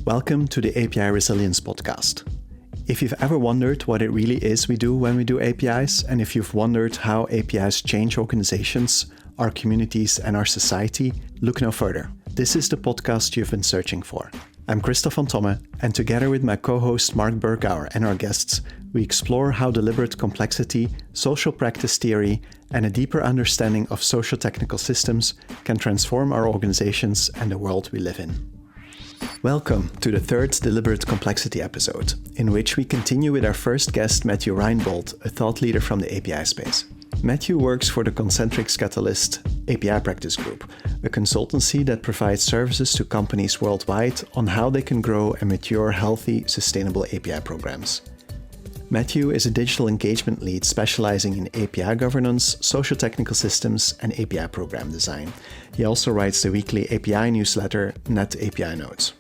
Welcome to the API Resilience Podcast. If you've ever wondered what it really is we do when we do APIs, and if you've wondered how APIs change organizations, our communities, and our society, look no further. This is the podcast you've been searching for. I'm Kristof von Tomme, and together with my co-host Marc Burgauer and our guests, we explore how deliberate complexity, social practice theory, and a deeper understanding of social technical systems can transform our organizations and the world we live in. Welcome to the third Deliberate Complexity episode, in which we continue with our first guest, Matthew Reinbold, a thought leader from the API space. Matthew works for the Concentrix Catalyst API Practice group, a consultancy that provides services to companies worldwide on how they can grow and mature healthy, sustainable API programs. Matthew is a digital engagement lead specializing in API governance, social technical systems, and API program design. He also writes the weekly API newsletter, Net API Notes.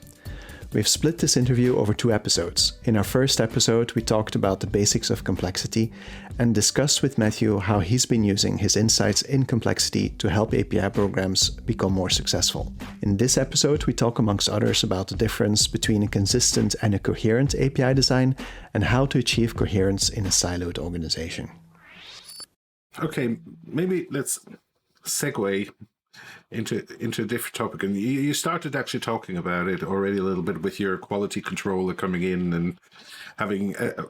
We've split this interview over 2 episodes. In our first episode, we talked about the basics of complexity and discussed with Matthew how he's been using his insights in complexity to help API programs become more successful. In this episode, we talk amongst others about the difference between a consistent and a coherent API design and how to achieve coherence in a siloed organization. Okay, maybe let's segue into a different topic. And you started actually talking about it already a little bit with your quality controller coming in and having a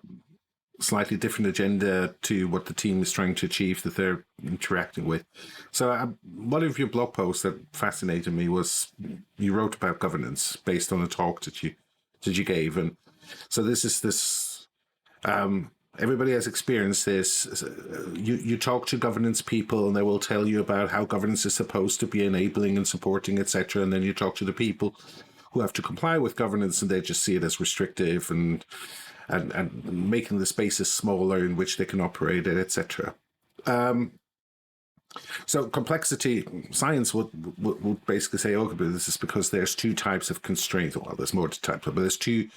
slightly different agenda to what the team is trying to achieve that they're interacting with. So one of your blog posts that fascinated me was you wrote about governance based on a talk that you gave. And so everybody has experienced this. You talk to governance people and they will tell you about how governance is supposed to be enabling and supporting, etc. And then you talk to the people who have to comply with governance and they just see it as restrictive and making the spaces smaller in which they can operate it, etc. So complexity, science would basically say, okay, but this is because there's 2 types of constraints. Well, there's more types, but there's 2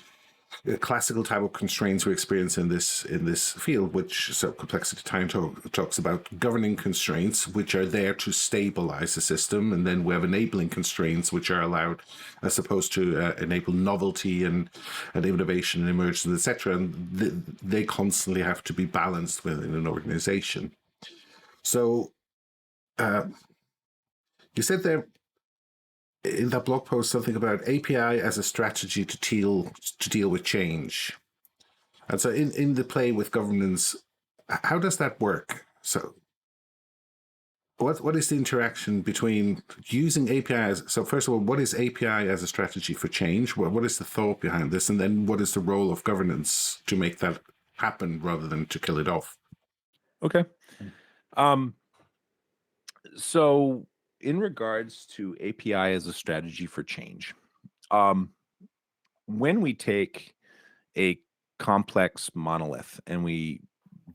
classical type of constraints we experience in this field, so complexity time talks about governing constraints, which are there to stabilize the system, and then we have enabling constraints, which are allowed as opposed to enable novelty and innovation and emergence, etc. And they constantly have to be balanced within an organization. So you said there in that blog post something about API as a strategy to deal with change. And so in the play with governance, how does that work? So what is the interaction between using APIs? So first of all, what is API as a strategy for change? What is the thought behind this? And then what is the role of governance to make that happen rather than to kill it off? Okay. So in regards to API as a strategy for change, when we take a complex monolith and we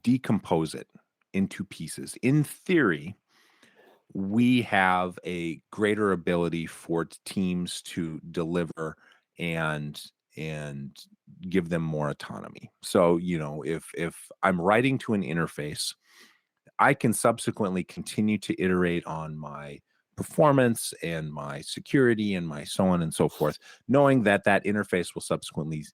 decompose it into pieces, in theory, we have a greater ability for teams to deliver and give them more autonomy. So, if I'm writing to an interface, I can subsequently continue to iterate on my performance and my security and my so on and so forth, knowing that interface will subsequently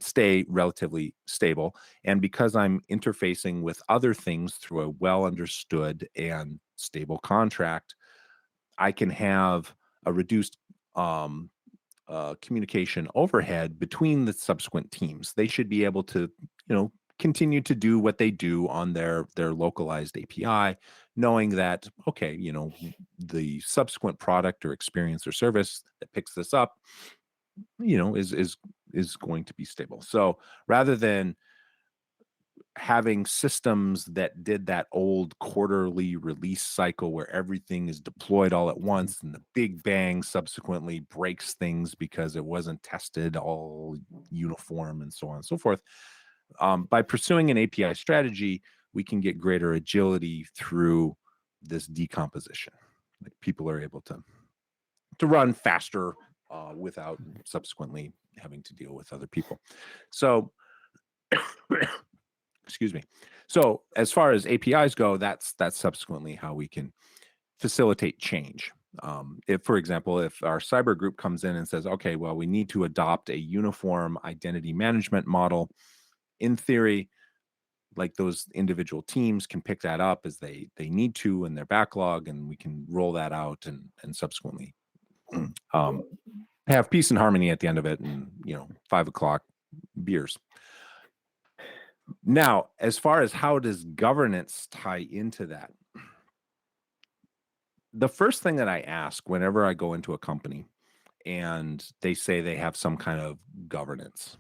stay relatively stable. And because I'm interfacing with other things through a well understood and stable contract, I can have a reduced communication overhead between the subsequent teams. They should be able to, continue to do what they do on their localized API, knowing that, okay, the subsequent product or experience or service that picks this up, is going to be stable. So rather than having systems that did that old quarterly release cycle where everything is deployed all at once and the big bang subsequently breaks things because it wasn't tested all uniform and so on and so forth, by pursuing an API strategy, we can get greater agility through this decomposition. Like people are able to run faster without subsequently having to deal with other people. So, excuse me. So as far as APIs go, that's subsequently how we can facilitate change. If, for example, if our cyber group comes in and says, okay, well, we need to adopt a uniform identity management model, in theory, like those individual teams can pick that up as they need to in their backlog, and we can roll that out and subsequently have peace and harmony at the end of it, and 5 o'clock beers. Now, as far as how does governance tie into that, the first thing that I ask whenever I go into a company and they say they have some kind of governance,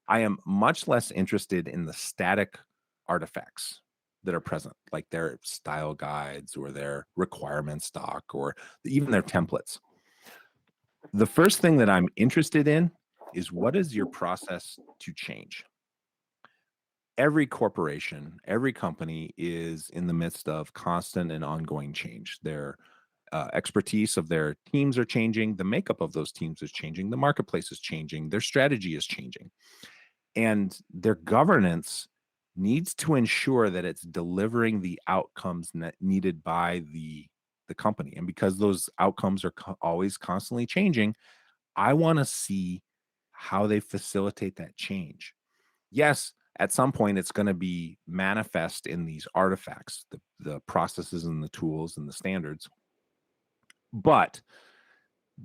I am much less interested in the static artifacts that are present, like their style guides or their requirements doc or even their templates. The first thing that I'm interested in is, what is your process to change? Every corporation, every company is in the midst of constant and ongoing change. Their expertise of their teams are changing. The makeup of those teams is changing. The marketplace is changing. Their strategy is changing. And their governance needs to ensure that it's delivering the outcomes needed by the company. And because those outcomes are always constantly changing, I want to see how they facilitate that change. Yes, at some point it's going to be manifest in these artifacts, the processes and the tools and the standards. But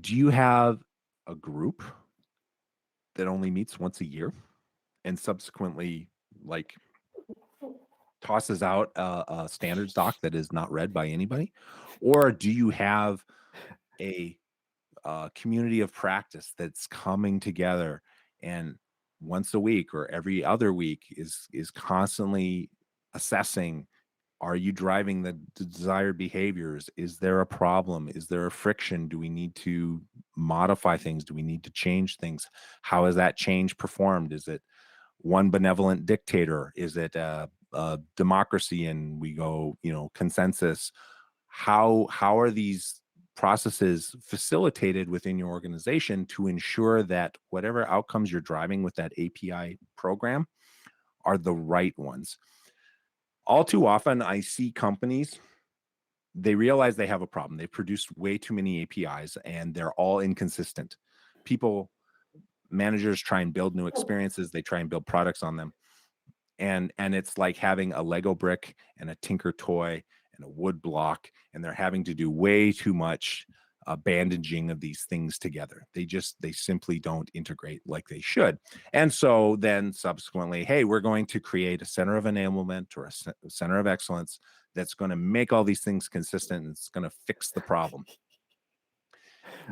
do you have a group that only meets once a year and subsequently like tosses out a standards doc that is not read by anybody? Or do you have a community of practice that's coming together and once a week or every other week is constantly assessing, are you driving the desired behaviors? Is there a problem? Is there a friction? Do we need to modify things? Do we need to change things? How is that change performed? Is it one benevolent dictator? Is it a democracy and we go, consensus? How are these processes facilitated within your organization to ensure that whatever outcomes you're driving with that API program are the right ones? All too often, I see companies, they realize they have a problem. They've produced way too many APIs and they're all inconsistent. Managers try and build new experiences. They try and build products on them. And it's like having a Lego brick and a Tinker toy and a wood block, and they're having to do way too much bandaging of these things together. They simply don't integrate like they should. And so then subsequently, hey, we're going to create a center of enablement or a center of excellence that's going to make all these things consistent and it's going to fix the problem.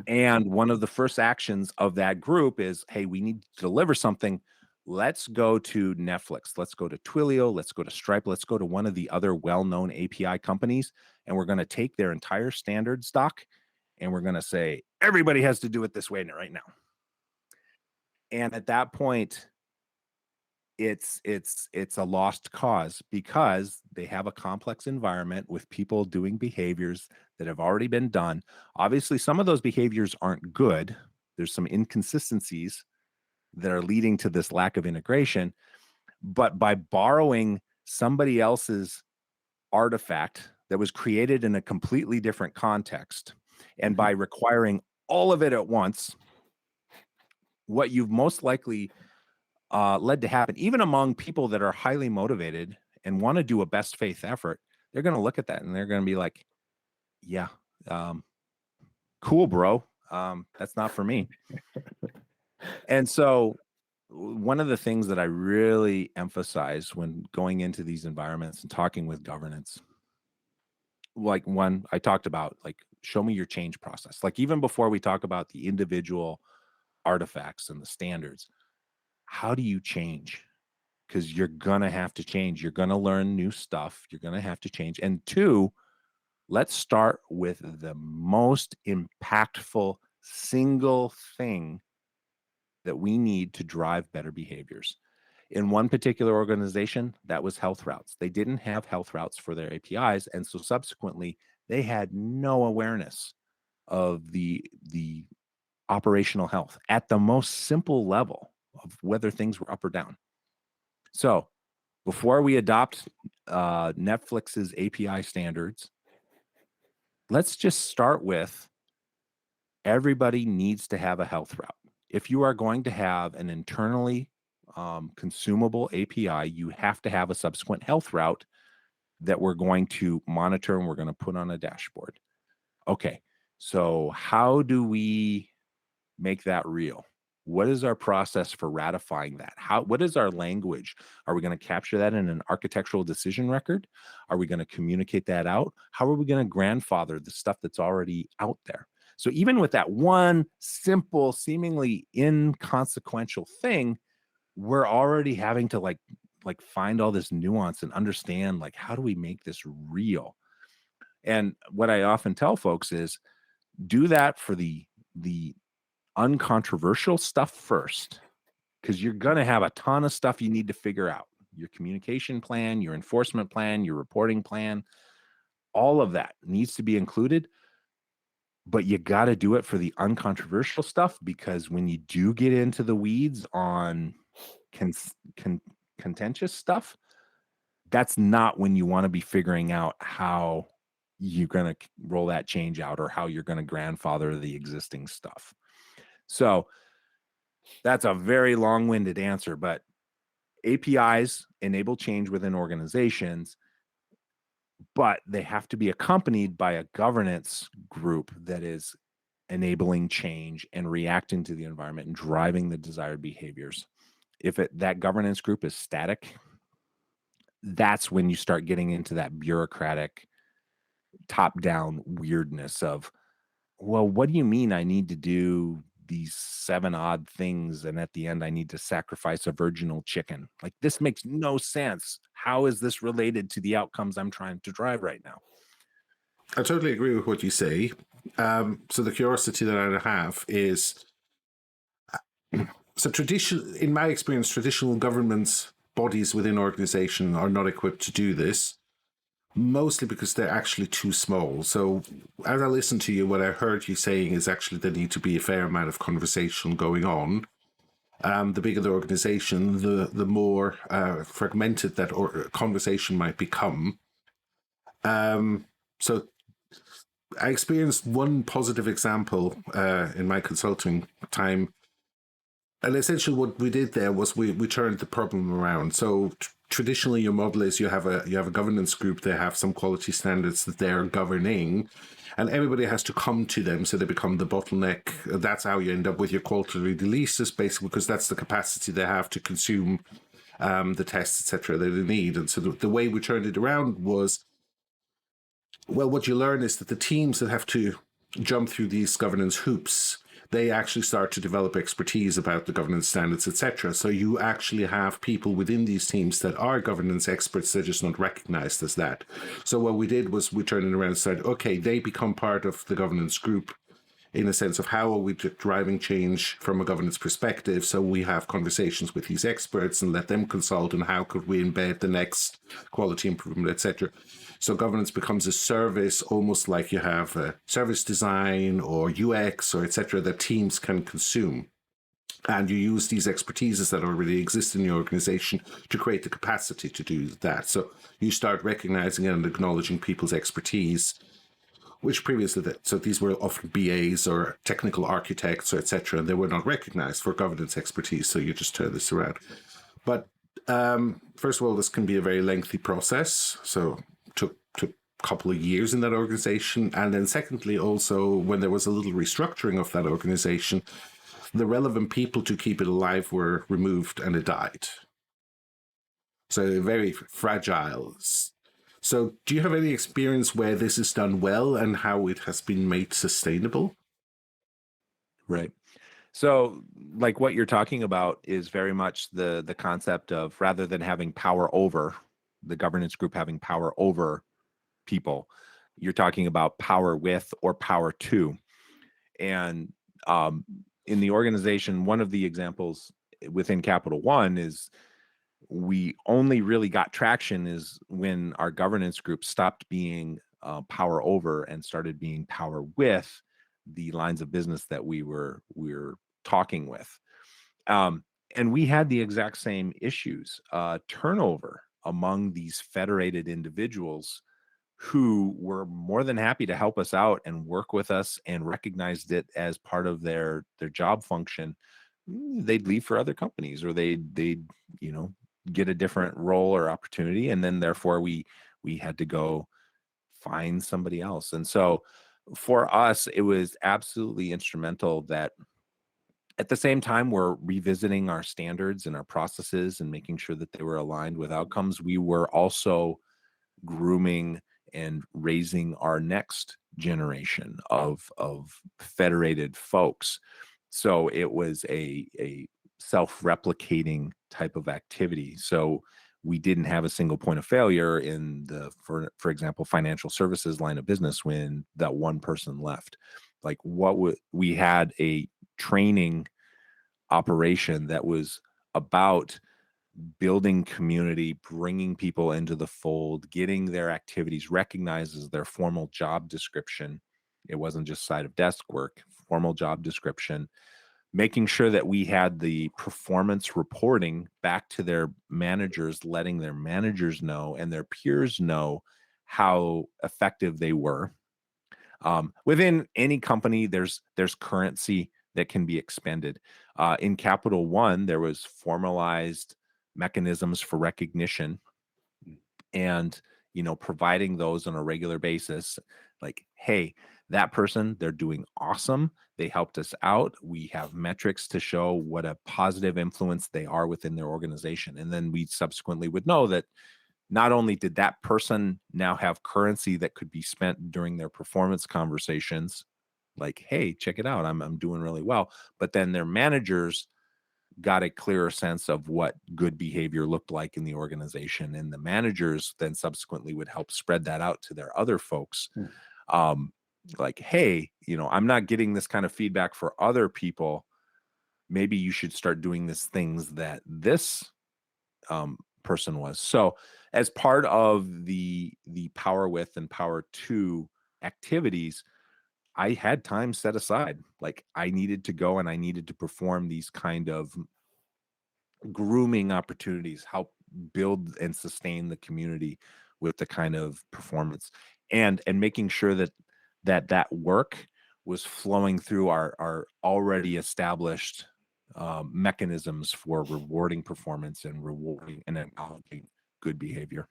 And one of the first actions of that group is, hey, we need to deliver something. Let's go to Netflix. Let's go to Twilio. Let's go to Stripe. Let's go to one of the other well-known API companies. And we're going to take their entire standards doc and we're going to say, everybody has to do it this way right now. And at that point, it's a lost cause because they have a complex environment with people doing behaviors that have already been done. Obviously, some of those behaviors aren't good. There's some inconsistencies that are leading to this lack of integration. But by borrowing somebody else's artifact that was created in a completely different context, and by requiring all of it at once, what you've most likely led to happen, even among people that are highly motivated and want to do a best faith effort, they're going to look at that and they're going to be like, yeah, cool, bro. That's not for me. And so one of the things that I really emphasize when going into these environments and talking with governance, like one I talked about, like, show me your change process. Like even before we talk about the individual artifacts and the standards, how do you change? Because you're going to have to change. You're going to learn new stuff. You're going to have to change. And two, let's start with the most impactful single thing that we need to drive better behaviors. In one particular organization, that was health routes. They didn't have health routes for their APIs. And so subsequently, they had no awareness of the operational health at the most simple level of whether things were up or down. So before we adopt Netflix's API standards, let's just start with everybody needs to have a health route. If you are going to have an internally consumable API, you have to have a subsequent health route that we're going to monitor and we're going to put on a dashboard. Okay, so how do we make that real? What is our process for ratifying that? What is our language? Are we going to capture that in an architectural decision record? Are we going to communicate that out? How are we going to grandfather the stuff that's already out there? So even with that one simple, seemingly inconsequential thing, we're already having to like find all this nuance and understand, like, how do we make this real? And what I often tell folks is do that for the uncontroversial stuff first, because you're going to have a ton of stuff you need to figure out. Your communication plan, your enforcement plan, your reporting plan, all of that needs to be included. But you got to do it for the uncontroversial stuff, because when you do get into the weeds on contentious stuff, that's not when you want to be figuring out how you're going to roll that change out or how you're going to grandfather the existing stuff. So that's a very long-winded answer, but APIs enable change within organizations, but they have to be accompanied by a governance group that is enabling change and reacting to the environment and driving the desired behaviors. If that governance group is static, that's when you start getting into that bureaucratic top-down weirdness of, well, what do you mean I need to do these 7 odd things and at the end I need to sacrifice a virginal chicken? Like, this makes no sense. How is this related to the outcomes I'm trying to drive right now? I totally agree with what you say. So the curiosity that I have is, so in my experience, traditional government bodies within organization are not equipped to do this, mostly because they're actually too small. So as I listened to you, what I heard you saying is actually there need to be a fair amount of conversation going on. The bigger the organization, the more fragmented that conversation might become. So I experienced one positive example in my consulting time. And essentially what we did there was we turned the problem around. So traditionally your model is you have a governance group, they have some quality standards that they're governing, and everybody has to come to them, so they become the bottleneck. That's how you end up with your quarterly releases, basically, because that's the capacity they have to consume the tests, etc., that they need. And so the way we turned it around was, well, what you learn is that the teams that have to jump through these governance hoops, they actually start to develop expertise about the governance standards, etc. So you actually have people within these teams that are governance experts, they're just not recognized as that. So what we did was we turned it around and said, okay, they become part of the governance group in a sense of how are we driving change from a governance perspective. So we have conversations with these experts and let them consult on how could we embed the next quality improvement, etc. So governance becomes a service, almost like you have a service design or UX or etc. that teams can consume. And you use these expertises that already exist in your organization to create the capacity to do that. So you start recognizing and acknowledging people's expertise, which previously, so these were often BAs or technical architects or etc., and they were not recognized for governance expertise. So you just turn this around. But first of all, this can be a very lengthy process. So took a couple of years in that organization. And then secondly, also when there was a little restructuring of that organization, the relevant people to keep it alive were removed and it died. So very fragile. So do you have any experience where this is done well and how it has been made sustainable? Right. So like what you're talking about is very much the concept of, rather than having power over the governance group, having power over people, you're talking about power with or power to. And in the organization, one of the examples within Capital One is we only really got traction is when our governance group stopped being power over and started being power with the lines of business that we were talking with. And we had the exact same issues. Turnover among these federated individuals who were more than happy to help us out and work with us and recognized it as part of their job function, they'd leave for other companies, or they'd get a different role or opportunity, and then therefore we had to go find somebody else. And so for us, it was absolutely instrumental that at the same time we're revisiting our standards and our processes and making sure that they were aligned with outcomes. We were also grooming and raising our next generation of federated folks. So it was a self-replicating type of activity. So we didn't have a single point of failure in the, for example, financial services line of business when that one person left. Like we had a training operation that was about building community, bringing people into the fold, getting their activities recognized as their formal job description. It wasn't just side of desk work, formal job description, making sure that we had the performance reporting back to their managers, letting their managers know and their peers know how effective they were. Within any company, there's currency that can be expended. In Capital One, there was formalized mechanisms for recognition, and providing those on a regular basis, like, hey, that person, they're doing awesome, they helped us out, we have metrics to show what a positive influence they are within their organization. And then we subsequently would know that not only did that person now have currency that could be spent during their performance conversations, like, hey, check it out, I'm doing really well, but then their managers got a clearer sense of what good behavior looked like in the organization, and the managers then subsequently would help spread that out to their other folks. Like, hey, I'm not getting this kind of feedback for other people, maybe you should start doing these things that this person was. So as part of the Power With and Power To activities, I had time set aside. Like, I needed to go and I needed to perform these kind of grooming opportunities, help build and sustain the community with the kind of performance, and making sure that work was flowing through our already established mechanisms for rewarding performance and rewarding and acknowledging good behavior.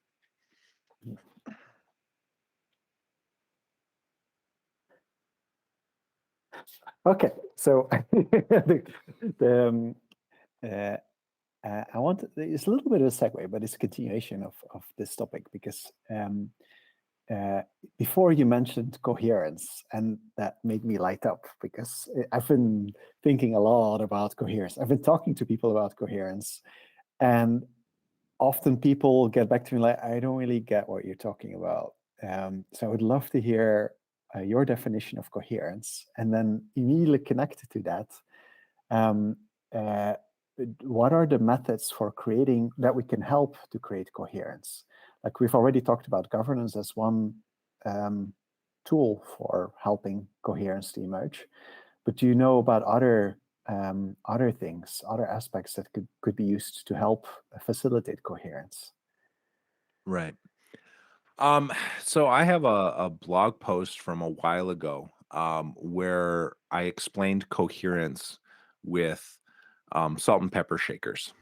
Okay, so I want it's a little bit of a segue, but it's a continuation of this topic, because before you mentioned coherence, and that made me light up, because I've been thinking a lot about coherence. I've been talking to people about coherence, and often people get back to me like, I don't really get what you're talking about. So I would love to hear your definition of coherence, and then immediately connected to that, what are the methods for creating that we can help to create coherence? Like, we've already talked about governance as one tool for helping coherence to emerge, but do you know about other things, other aspects that could be used to help facilitate coherence? Right. So I have a blog post from a while ago where I explained coherence with salt and pepper shakers.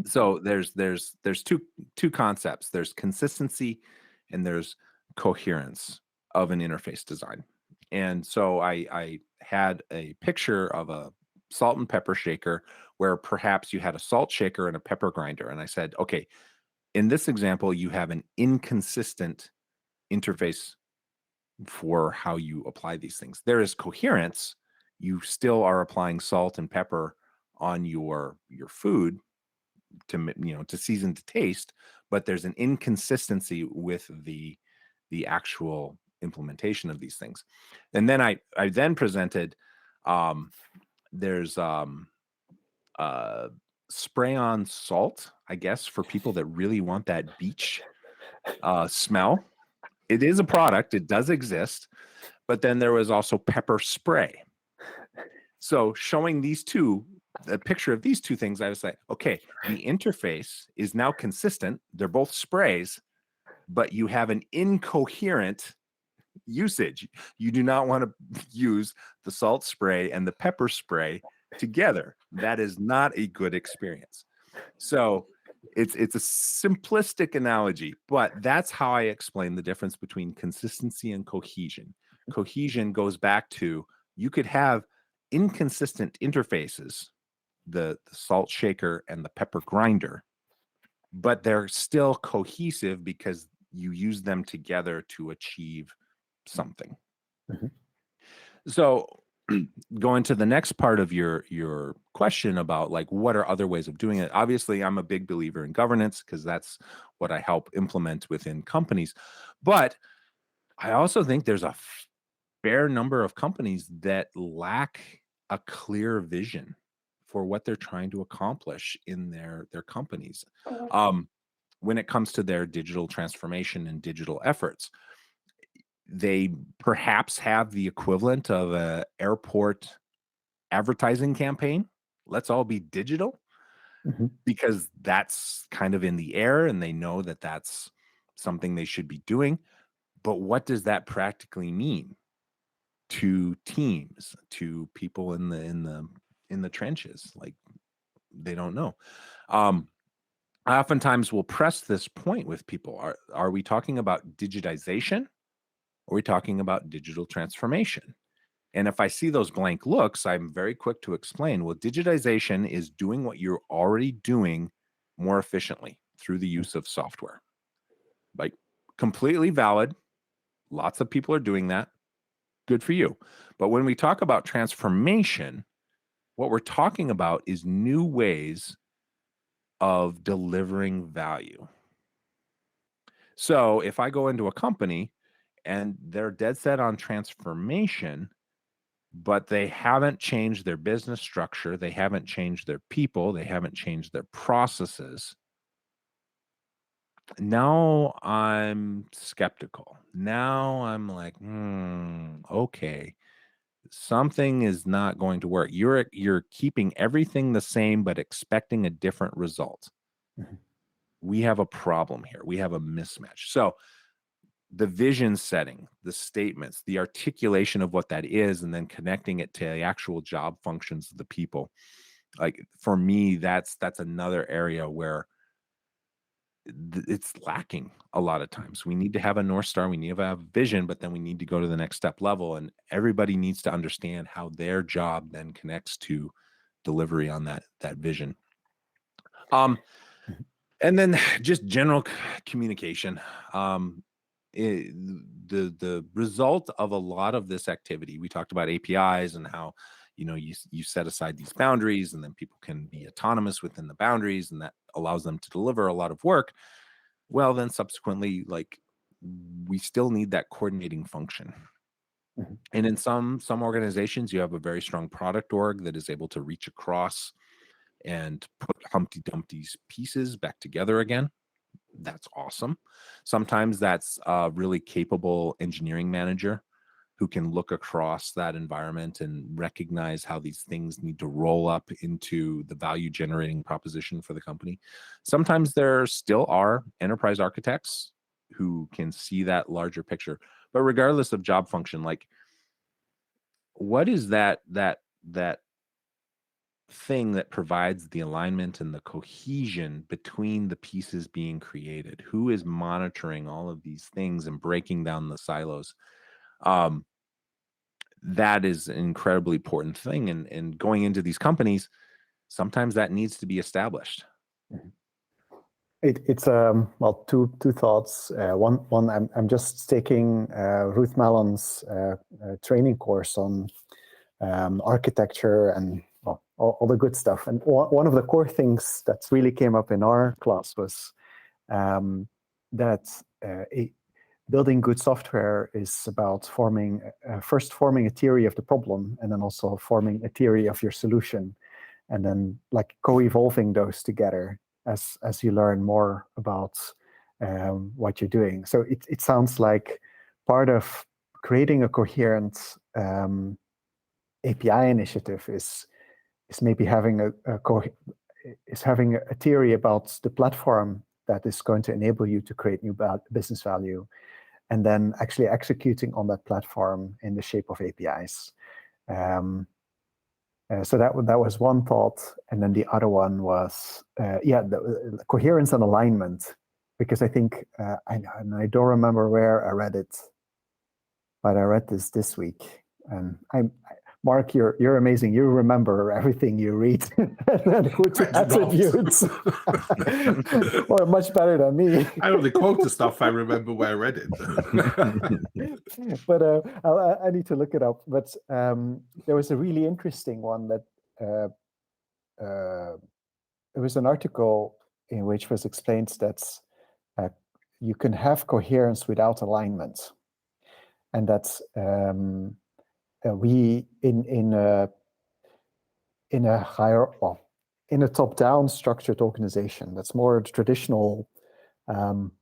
So there's two concepts. There's consistency and there's coherence of an interface design. And so I had a picture of a salt and pepper shaker where perhaps you had a salt shaker and a pepper grinder. And I said, okay, in this example, you have an inconsistent interface for how you apply these things. There is coherence. You still are applying salt and pepper on your food to season to taste, but there's an inconsistency with the actual implementation of these things. And then I then presented there's spray on salt, I guess, for people that really want that beach smell. It is a product, it does exist, but then there was also pepper spray. So showing these two, the picture of these two things, I was like, okay, the interface is now consistent. They're both sprays, but you have an incoherent usage. You do not want to use the salt spray and the pepper spray together. That is not a good experience. So it's a simplistic analogy, but that's how I explain the difference between consistency and cohesion. Cohesion goes back to, you could have inconsistent interfaces, the salt shaker and the pepper grinder, but they're still cohesive because you use them together to achieve something. So going to the next part of your question about like, what are other ways of doing it? Obviously, I'm a big believer in governance because that's what I help implement within companies. But I also think there's a fair number of companies that lack a clear vision for what they're trying to accomplish in their companies. When it comes to their digital transformation and digital efforts, they perhaps have the equivalent of an airport advertising campaign. Let's all be digital, because that's kind of in the air and they know that that's something they should be doing. But what does that practically mean to teams, to people in the trenches? Like, they don't know. I oftentimes will press this point with people. Are we talking about digitization? Or are we talking about digital transformation? And if I see those blank looks, I'm very quick to explain, well, digitization is doing what you're already doing more efficiently through the use of software. Like, completely valid. Lots of people are doing that. Good for you. But when we talk about transformation, what we're talking about is new ways of delivering value. So if I go into a company and they're dead set on transformation, but they haven't changed their business structure, they haven't changed their people, they haven't changed their processes, now I'm skeptical. Now I'm like, okay, something is not going to work. You're keeping everything the same, but expecting a different result. We have a problem here. We have a mismatch. So the vision setting, the statements, the articulation of what that is, and then connecting it to the actual job functions of the people. Like, for me, that's another area where it's lacking a lot of times. We need to have a North Star, we need to have vision, but then we need to go to the next step level, and everybody needs to understand how their job then connects to delivery on that vision. And then just general communication. The result of a lot of this activity, we talked about APIs and how, you set aside these boundaries and then people can be autonomous within the boundaries, and that allows them to deliver a lot of work. Well, then subsequently, like, we still need that coordinating function. And in some organizations, you have a very strong product org that is able to reach across and put Humpty Dumpty's pieces back together again. That's awesome. Sometimes that's a really capable engineering manager who can look across that environment and recognize how these things need to roll up into the value generating proposition for the company. Sometimes there still are enterprise architects who can see that larger picture. But regardless of job function, like, what is that thing that provides the alignment and the cohesion between the pieces being created? Who is monitoring all of these things and breaking down the silos? That is an incredibly important thing. And going into these companies, sometimes that needs to be established. It's well, two thoughts. One, I'm just taking Ruth Mallon's training course on architecture and all the good stuff. And one of the core things that really came up in our class was that building good software is about first forming a theory of the problem, and then also forming a theory of your solution, and then like co-evolving those together as you learn more about what you're doing. So it sounds like part of creating a coherent API initiative is maybe having a theory about the platform that is going to enable you to create new business value, and then actually executing on that platform in the shape of APIs. So that was one thought, and then the other one was the coherence and alignment, because I think I don't remember where I read it, but I read this week, and Marc, you're amazing. You remember everything you read and put attributes. Or much better than me. I only quote the stuff I remember where I read it. But I need to look it up. But there was a really interesting one that it was an article in which was explained that you can have coherence without alignment, and that's we in a top-down structured organization that's more the traditional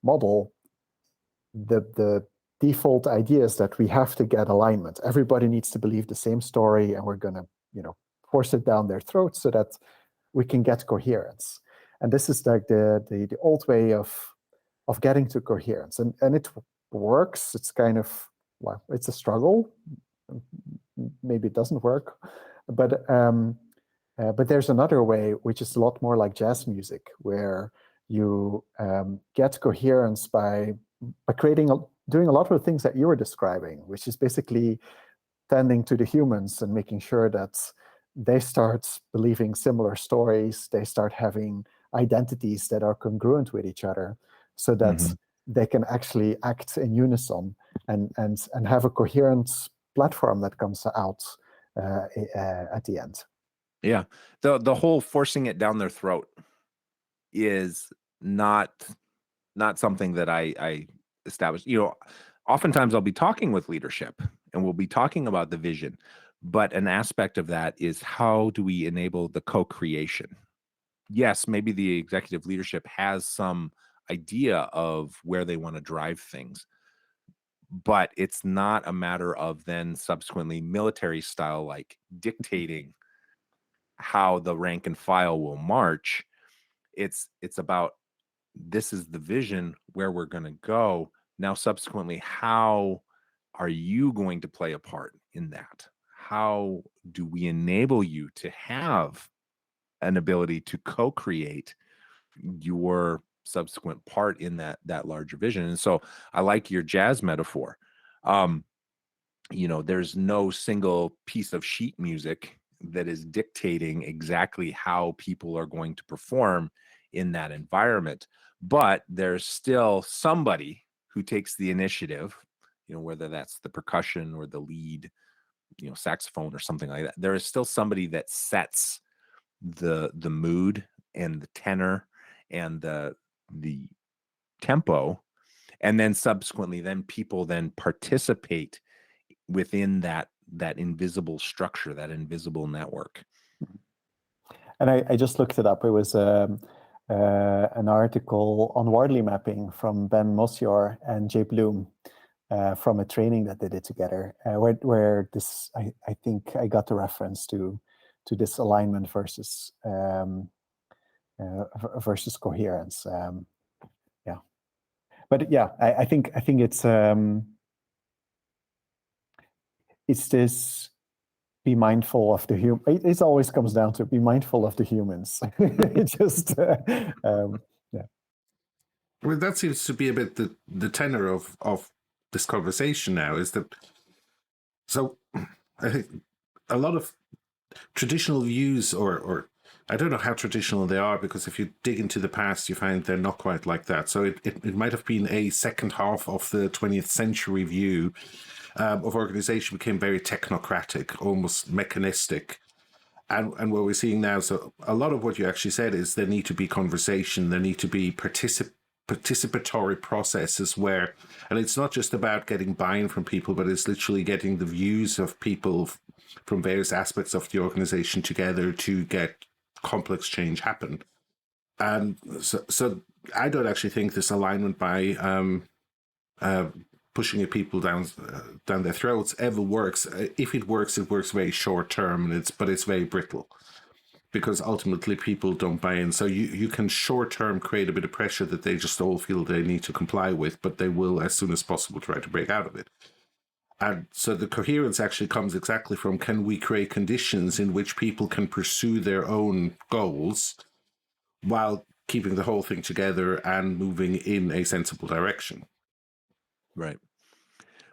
model. The default idea is that we have to get alignment. Everybody needs to believe the same story, and we're going to force it down their throats so that we can get coherence. And this is like the old way of getting to coherence, and it works. It's kind of it's a struggle. Maybe it doesn't work, but there's another way which is a lot more like jazz music, where you get coherence by doing a lot of the things that you were describing, which is basically tending to the humans and making sure that they start believing similar stories, they start having identities that are congruent with each other, so that they can actually act in unison and have a coherent platform that comes out at the end. Yeah, the whole forcing it down their throat is not something that I established. Oftentimes I'll be talking with leadership and we'll be talking about the vision, but an aspect of that is how do we enable the co-creation? Yes, maybe the executive leadership has some idea of where they want to drive things, but it's not a matter of then subsequently military style, like dictating how the rank and file will march. It's about, this is the vision, where we're going to go. Now, subsequently, how are you going to play a part in that? How do we enable you to have an ability to co-create your subsequent part in that larger vision? And so I like your jazz metaphor. There's no single piece of sheet music that is dictating exactly how people are going to perform in that environment, but there's still somebody who takes the initiative, whether that's the percussion or the lead, saxophone or something like that. There is still somebody that sets the mood and the tenor and the tempo, and then subsequently then people then participate within that invisible structure, that invisible network. And I just looked it up. It was an article on Wardley mapping from Ben Mosior and Jay Bloom from a training that they did together, where this, I think I got the reference to this alignment versus coherence. But yeah, I think it's this: be mindful of the human. It always comes down to be mindful of the humans. Just yeah. Well, that seems to be a bit the tenor of this conversation now. Is that so? I think a lot of traditional views, or I don't know how traditional they are, because if you dig into the past, you find they're not quite like that. So it might have been a second half of the 20th century view of organization became very technocratic, almost mechanistic. And what we're seeing now, so a lot of what you actually said is there need to be conversation, there need to be participatory processes where, and it's not just about getting buy-in from people, but it's literally getting the views of people from various aspects of the organization together to get complex change happen. And so I don't actually think this alignment by pushing your people down their throats ever works. If it works very short term, but it's very brittle, because ultimately people don't buy in. So you can short term create a bit of pressure that they just all feel they need to comply with, but they will as soon as possible try to break out of it. And so the coherence actually comes exactly from, can we create conditions in which people can pursue their own goals while keeping the whole thing together and moving in a sensible direction? Right.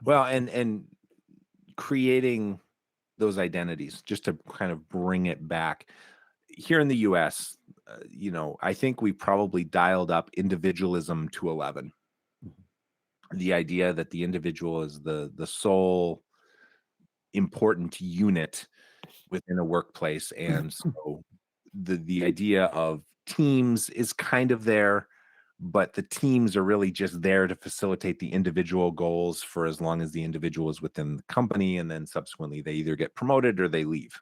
Well, and creating those identities, just to kind of bring it back here in the US, I think we probably dialed up individualism to 11. The idea that the individual is the sole important unit within a workplace, and so the idea of teams is kind of there, but the teams are really just there to facilitate the individual goals for as long as the individual is within the company, and then subsequently they either get promoted or they leave.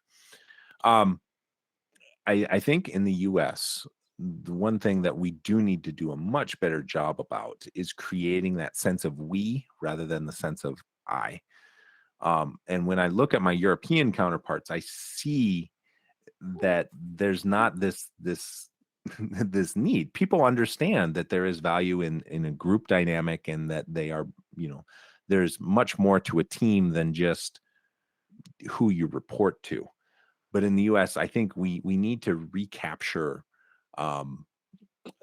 I think in the US, the one thing that we do need to do a much better job about is creating that sense of we rather than the sense of I. And when I look at my European counterparts, I see that there's not this this need. People understand that there is value in a group dynamic, and that they are, there's much more to a team than just who you report to. But in the US, I think we need to recapture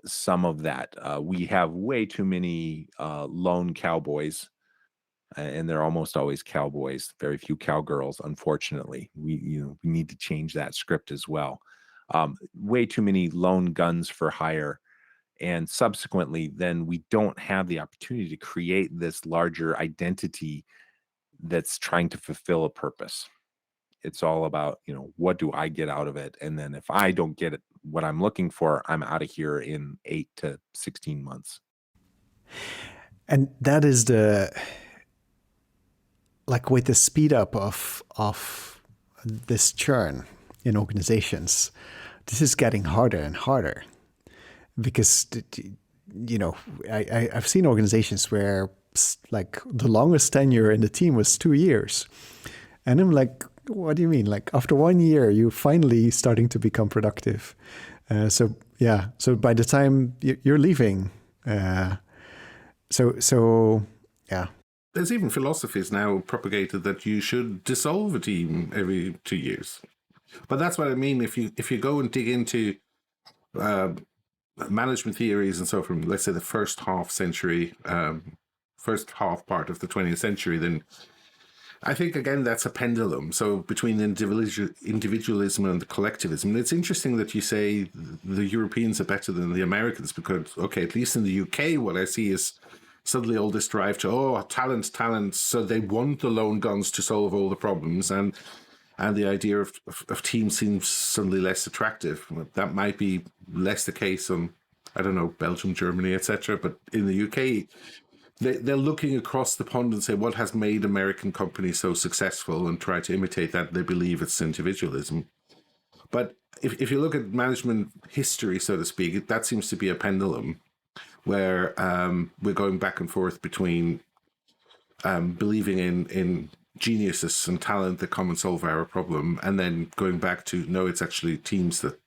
some of that. We have way too many lone cowboys, and they're almost always cowboys, very few cowgirls, unfortunately. We need to change that script as well. Way too many lone guns for hire, and subsequently then we don't have the opportunity to create this larger identity that's trying to fulfill a purpose. It's all about, what do I get out of it? And then if I don't get it, what I'm looking for, I'm out of here in 8 to 16 months. And that is with the speed up of this churn in organizations, this is getting harder and harder, because I've seen organizations where the longest tenure in the team was 2 years, and I'm like, what do you mean? After 1 year, you're finally starting to become productive. So by the time you're leaving, so yeah. There's even philosophies now propagated that you should dissolve a team every 2 years. But that's what I mean. If you go and dig into management theories and so from, let's say, the first half part of the 20th century, then I think, again, that's a pendulum. So between individualism and the collectivism. And it's interesting that you say the Europeans are better than the Americans, because, okay, at least in the UK, what I see is suddenly all this drive to, talent. So they want the lone guns to solve all the problems. And the idea of teams seems suddenly less attractive. That might be less the case on, I don't know, Belgium, Germany, etc. But in the UK, they're looking across the pond and say, what has made American companies so successful, and try to imitate that. They believe it's individualism. But if you look at management history, so to speak, that seems to be a pendulum where we're going back and forth between believing in geniuses and talent that come and solve our problem, and then going back to, no, it's actually teams that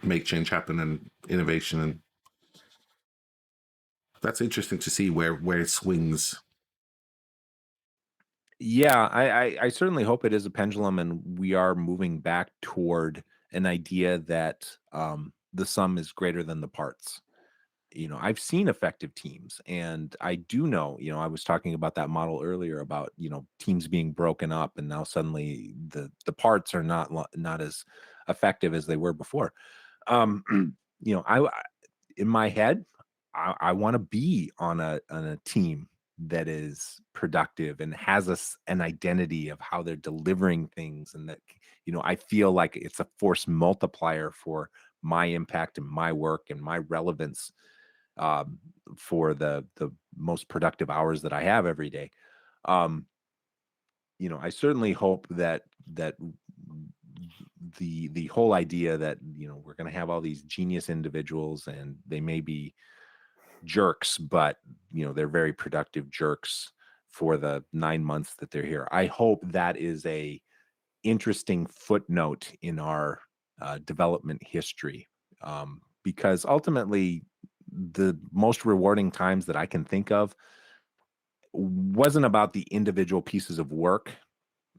make change happen and innovation. And that's interesting to see where it swings. Yeah, I certainly hope it is a pendulum, and we are moving back toward an idea that the sum is greater than the parts. I've seen effective teams, and I do know, I was talking about that model earlier about, teams being broken up, and now suddenly the parts are not as effective as they were before. I in my head, I want to be on a team that is productive and has an identity of how they're delivering things, and that, I feel like it's a force multiplier for my impact and my work and my relevance for the most productive hours that I have every day. I certainly hope that the whole idea that, we're going to have all these genius individuals, and they may be jerks, but they're very productive jerks for the 9 months that they're here. I hope that is a interesting footnote in our development history, because ultimately the most rewarding times that I can think of wasn't about the individual pieces of work.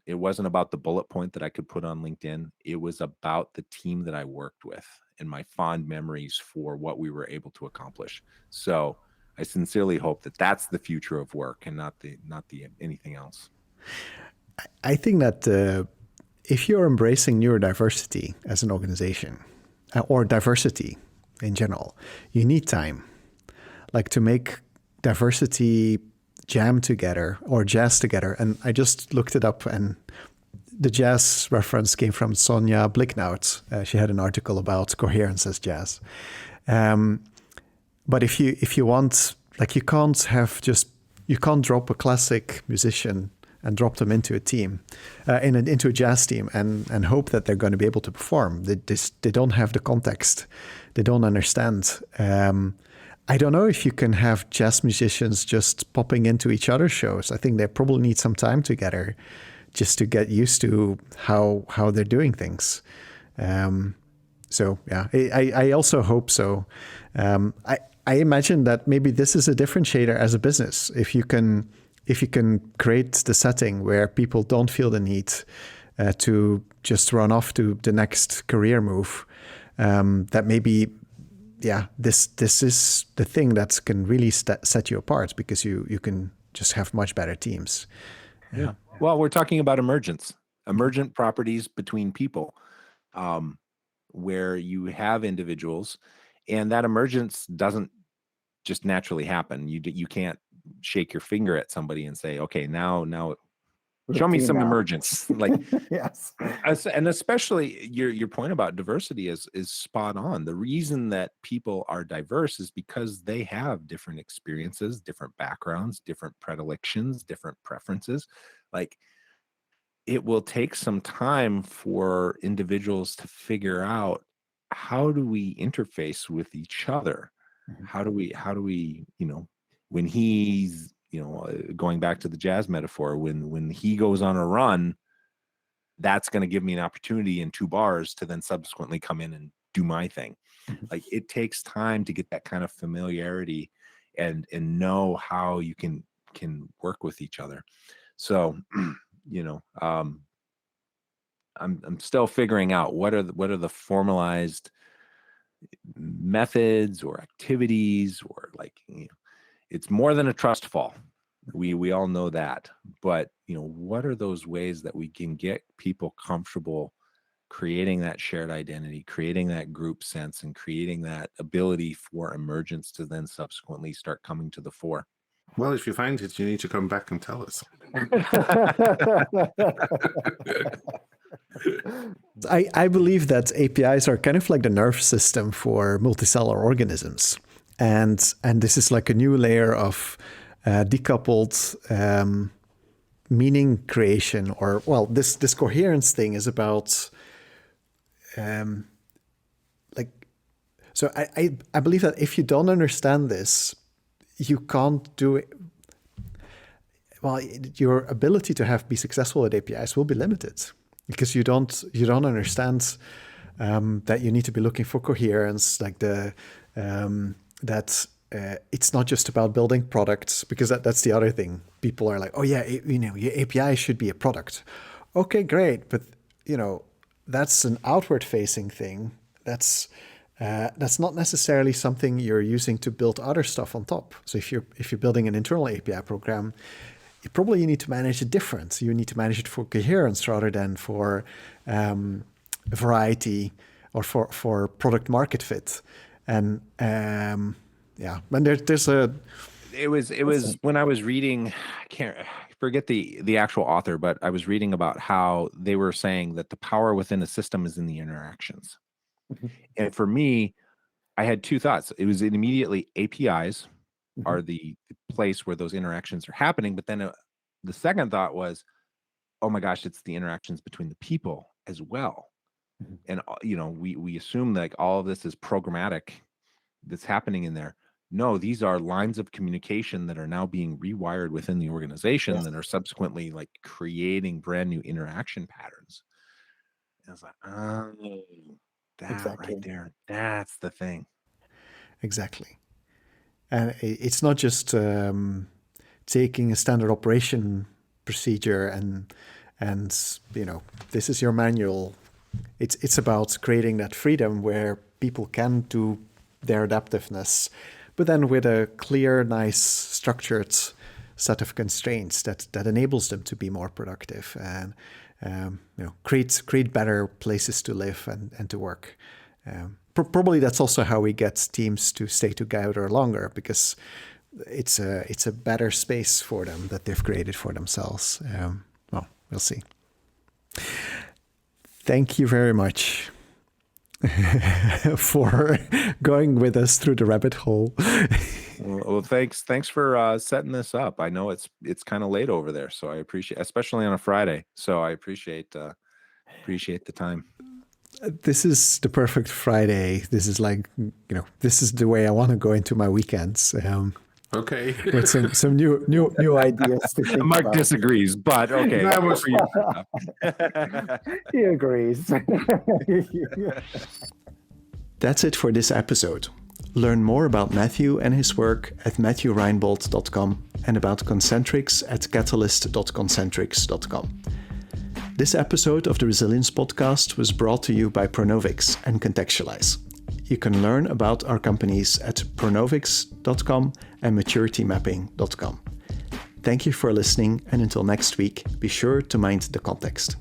It wasn't about the bullet point that I could put on LinkedIn. It was about the team that I worked with and my fond memories for what we were able to accomplish. So I sincerely hope that that's the future of work and not the anything else. I think that if you're embracing neurodiversity as an organization, or diversity in general, you need time. Like to make diversity jam together or jazz together. And I just looked it up, and the jazz reference came from Sonja Blicknout. She had an article about coherence as jazz. But if you want, like, you can't drop a classic musician and drop them into a team, into a jazz team, and hope that they're going to be able to perform. They don't have the context. They don't understand. I don't know if you can have jazz musicians just popping into each other's shows. I think they probably need some time together just to get used to how they're doing things. So yeah, I also hope so. I imagine that maybe this is a differentiator as a business. If you can create the setting where people don't feel the need to just run off to the next career move, that maybe, yeah, this is the thing that can really set you apart, because you can just have much better teams. Yeah. Well, we're talking about emergent properties between people, where you have individuals, and that emergence doesn't just naturally happen. You can't shake your finger at somebody and say, okay, now show me some emergence. Like, Yes. And especially your point about diversity is spot on. The reason that people are diverse is because they have different experiences, different backgrounds, different predilections, different preferences. Like, it will take some time for individuals to figure out, how do we interface with each other? Mhm. How do we, when he's, going back to the jazz metaphor, when he goes on a run, that's going to give me an opportunity in 2 bars to then subsequently come in and do my thing. Mhm. Like, it takes time to get that kind of familiarity and know how you can work with each other. So, I'm still figuring out what are the formalized methods or activities, or, like, it's more than a trust fall. We all know that, but what are those ways that we can get people comfortable creating that shared identity, creating that group sense, and creating that ability for emergence to then subsequently start coming to the fore? Well, if you find it, you need to come back and tell us. I believe that APIs are kind of like the nerve system for multicellular organisms. And this is like a new layer of decoupled meaning creation, or, well, this coherence thing is about so I believe that if you don't understand this, you can't do it. Well, your ability to be successful at APIs will be limited, because you don't understand that you need to be looking for coherence, like it's not just about building products, because that's the other thing. People are like, oh yeah, your API should be a product. Okay, great, but that's an outward facing thing. That's not necessarily something you're using to build other stuff on top. So if you're building an internal API program, you need to manage it different. You need to manage it for coherence rather than for variety, or for product market fit. And yeah, and there's a. It was when I was reading, I forget the actual author, but I was reading about how they were saying that the power within a system is in the interactions. Mhm. And for me, I had 2 thoughts. It was immediately APIs Mhm. are the place where those interactions are happening. But then the second thought was, oh my gosh, it's the interactions between the people as well. Mhm. And we assume like all of this is programmatic that's happening in there. No, these are lines of communication that are now being rewired within the organization, Yes. that are subsequently like creating brand new interaction patterns. And I was like, oh. That Exactly. right there. That's the thing. Exactly. And it's not just taking a standard operation procedure and this is your manual. It's about creating that freedom where people can do their adaptiveness, but then with a clear, nice, structured set of constraints that enables them to be more productive and create better places to live and to work. Probably that's also how we get teams to stay together longer, because it's a better space for them that they've created for themselves. Well, we'll see. Thank you very much for going with us through the rabbit hole. Well, thanks for setting this up. I know it's kind of late over there, so I appreciate, especially on a Friday. So I appreciate the time. This is the perfect Friday. This is this is the way I want to go into my weekends. Okay. With some new ideas to think Marc about. disagrees, but okay. That was He agrees. That's it for this episode. Learn more about Matthew and his work at matthewreinbold.com and about Concentrix at catalyst.concentrix.com. This episode of the Resilience Podcast was brought to you by Pronovix and Contextualise. You can learn about our companies at pronovix.com and maturitymapping.com. Thank you for listening, and until next week, be sure to mind the context.